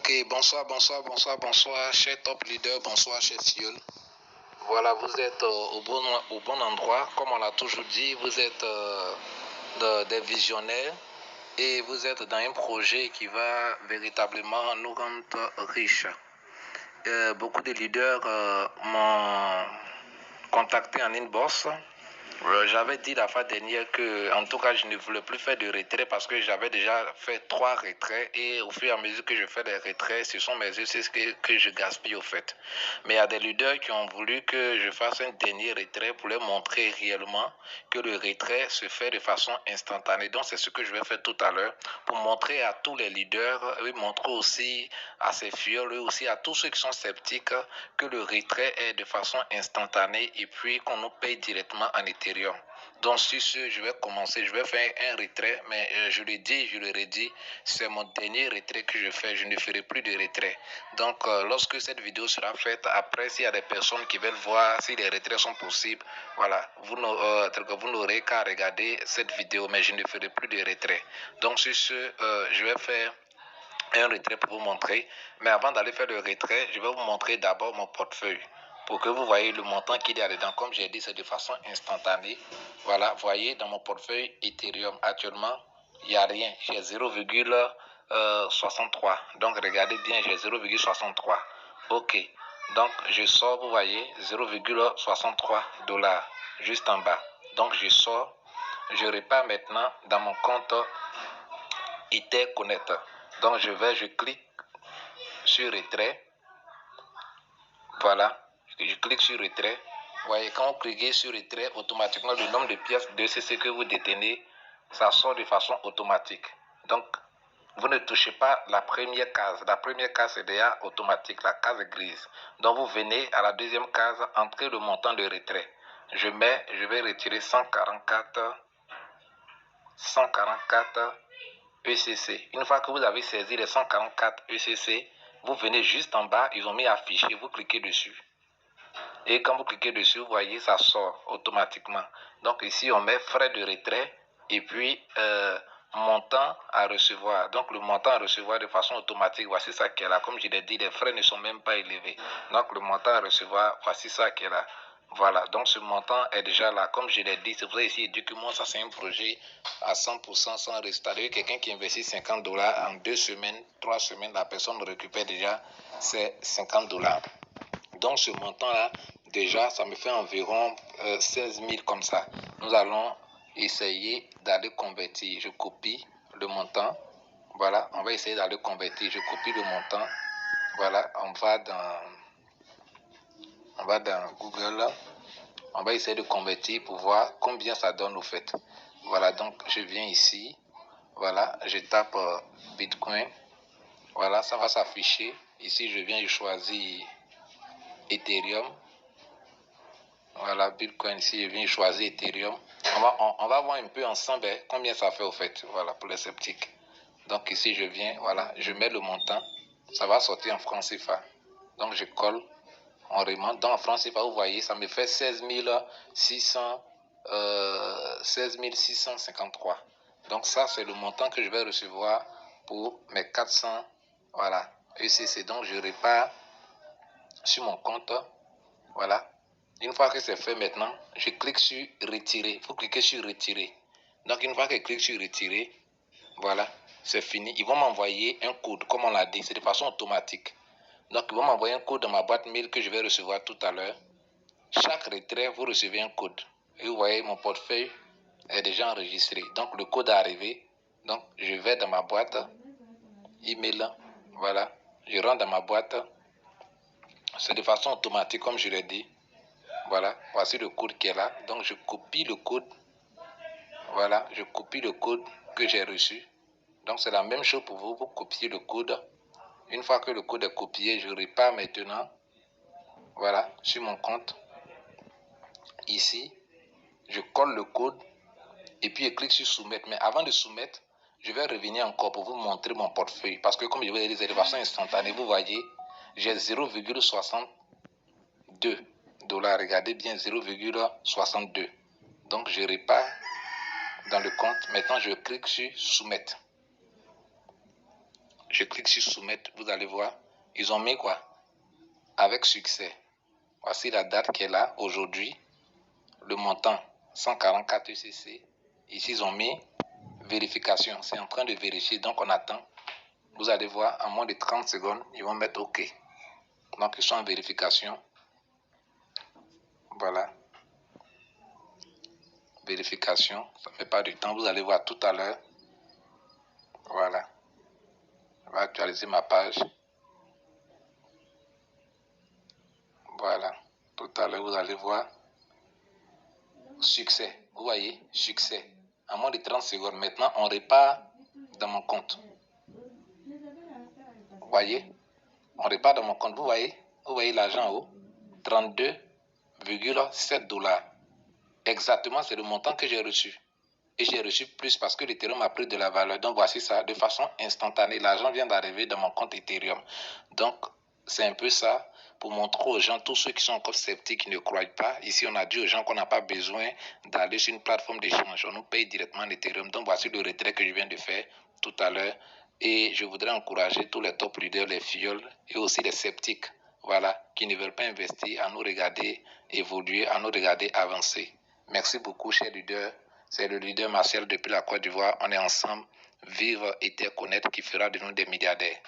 Ok, bonsoir, cher top leader, bonsoir, cher Fiol. Voilà, vous êtes au bon endroit, comme on l'a toujours dit, vous êtes des visionnaires et vous êtes dans un projet qui va véritablement nous rendre riches. Beaucoup de leaders m'ont contacté en inbox. J'avais dit la fois dernière que, en tout cas, je ne voulais plus faire de retrait parce que j'avais déjà fait 3 retraits et au fur et à mesure que je fais des retraits, ce sont mes exercices que je gaspille au fait. Mais il y a des leaders qui ont voulu que je fasse un dernier retrait pour leur montrer réellement que le retrait se fait de façon instantanée. Donc, c'est ce que je vais faire tout à l'heure pour montrer à tous les leaders et montrer aussi à ces fioles et aussi à tous ceux qui sont sceptiques que le retrait est de façon instantanée et puis qu'on nous paye directement en Ethereum. Donc sur ce, je vais commencer, je vais faire un retrait, mais je le dis, je le redis, c'est mon dernier retrait que je fais, je ne ferai plus de retrait. Donc lorsque cette vidéo sera faite, après s'il y a des personnes qui veulent voir si les retraits sont possibles, voilà, vous n'aurez qu'à regarder cette vidéo, mais je ne ferai plus de retrait. Donc sur ce, je vais faire un retrait pour vous montrer, mais avant d'aller faire le retrait, je vais vous montrer d'abord mon portefeuille pour que vous voyez le montant qu'il y a dedans. Comme j'ai dit, c'est de façon instantanée. Voilà, voyez dans mon portefeuille Ethereum actuellement, il n'y a rien, j'ai 0,63. Donc regardez bien, j'ai 0,63. Ok, donc je sors, vous voyez, 0,63 $ juste en bas. Donc je sors, je repars maintenant dans mon compte Ether Connect. Donc je clique sur retrait. Voilà, je clique sur retrait. Vous voyez, quand vous cliquez sur retrait, automatiquement le nombre de pièces de CC que vous détenez, ça sort de façon automatique. Donc, vous ne touchez pas la première case. La première case est déjà automatique, la case grise. Donc, vous venez à la deuxième case, entrez le montant de retrait. Je vais retirer 144 ECC. Une fois que vous avez saisi les 144 ECC, vous venez juste en bas, ils ont mis afficher, vous cliquez dessus. Et quand vous cliquez dessus, vous voyez, ça sort automatiquement. Donc ici, on met frais de retrait et puis montant à recevoir. Donc le montant à recevoir de façon automatique, voici ça qui est là. Comme je l'ai dit, les frais ne sont même pas élevés. Donc le montant à recevoir, voici ça qui est là. Voilà, donc ce montant est déjà là. Comme je l'ai dit, c'est pour ça ici, éduquement, ça c'est un projet à 100% sans résultat. Quelqu'un qui investit 50 $ en 2 semaines, 3 semaines, la personne récupère déjà ses 50 $. Donc ce montant-là, déjà, ça me fait environ 16 000 comme ça. Nous allons essayer d'aller convertir. Je copie le montant. Voilà, on va essayer d'aller convertir. Je copie le montant. Voilà, on va dans Google. On va essayer de convertir pour voir combien ça donne au fait. Voilà, donc je viens ici. Voilà, je tape Bitcoin. Voilà, ça va s'afficher. Ici, je viens, je choisis Ethereum. Voilà, Bitcoin ici, je viens choisir Ethereum. On va voir un peu ensemble combien ça fait au fait, voilà, pour les sceptiques. Donc ici, je viens, voilà, je mets le montant. Ça va sortir en francs CFA. Donc je colle, on remonte. Dans francs CFA, vous voyez, ça me fait 16 653. Donc ça, c'est le montant que je vais recevoir pour mes 400, voilà, ECC. Donc je repars sur mon compte, voilà. Une fois que c'est fait maintenant, je clique sur retirer. Il faut cliquer sur retirer. Donc une fois que je clique sur retirer, voilà, c'est fini. Ils vont m'envoyer un code, comme on l'a dit, c'est de façon automatique. Donc ils vont m'envoyer un code dans ma boîte mail que je vais recevoir tout à l'heure. Chaque retrait, vous recevez un code. Et vous voyez, mon portefeuille est déjà enregistré. Donc le code est arrivé. Donc je vais dans ma boîte email. Voilà, je rentre dans ma boîte. C'est de façon automatique, comme je l'ai dit. Voilà, voici le code qui est là. Donc, je copie le code. Voilà, je copie le code que j'ai reçu. Donc, c'est la même chose pour vous. Vous copiez le code. Une fois que le code est copié, je repars maintenant. Voilà, sur mon compte. Ici, je colle le code. Et puis, je clique sur soumettre. Mais avant de soumettre, je vais revenir encore pour vous montrer mon portefeuille. Parce que, comme je vous l'ai dit, de façon instantanée, vous voyez, j'ai 0,62 $. Regardez bien, 0,62. Donc, je repars dans le compte. Maintenant, je clique sur soumettre. Je clique sur soumettre, vous allez voir. Ils ont mis quoi? Avec succès. Voici la date qui est là aujourd'hui. Le montant 144 UCC. Ici, ils ont mis vérification. C'est en train de vérifier, donc on attend. Vous allez voir, en moins de 30 secondes, ils vont mettre OK. Donc, ils sont en vérification. Voilà. Vérification. Ça ne fait pas du temps. Vous allez voir tout à l'heure. Voilà. Je vais actualiser ma page. Voilà. Tout à l'heure, vous allez voir. Succès. Vous voyez, succès. En moins de 30 secondes. Maintenant, on repart dans mon compte. Vous voyez, on repart dans mon compte. Vous voyez l'argent en haut. 32,7 $. Exactement, c'est le montant que j'ai reçu. Et j'ai reçu plus parce que l'Ethereum a pris de la valeur. Donc, voici ça, de façon instantanée. L'argent vient d'arriver dans mon compte Ethereum. Donc, c'est un peu ça pour montrer aux gens, tous ceux qui sont encore sceptiques, qui ne croient pas. Ici, on a dit aux gens qu'on n'a pas besoin d'aller sur une plateforme d'échange. On nous paye directement en Ethereum. Donc, voici le retrait que je viens de faire tout à l'heure. Et je voudrais encourager tous les top leaders, les fioles et aussi les sceptiques, voilà, qui ne veulent pas investir, à nous regarder évoluer, à nous regarder avancer. Merci beaucoup, chers leaders. C'est le leader Martial depuis la Côte d'Ivoire. On est ensemble. Vive Ether Connect qui fera de nous des milliardaires.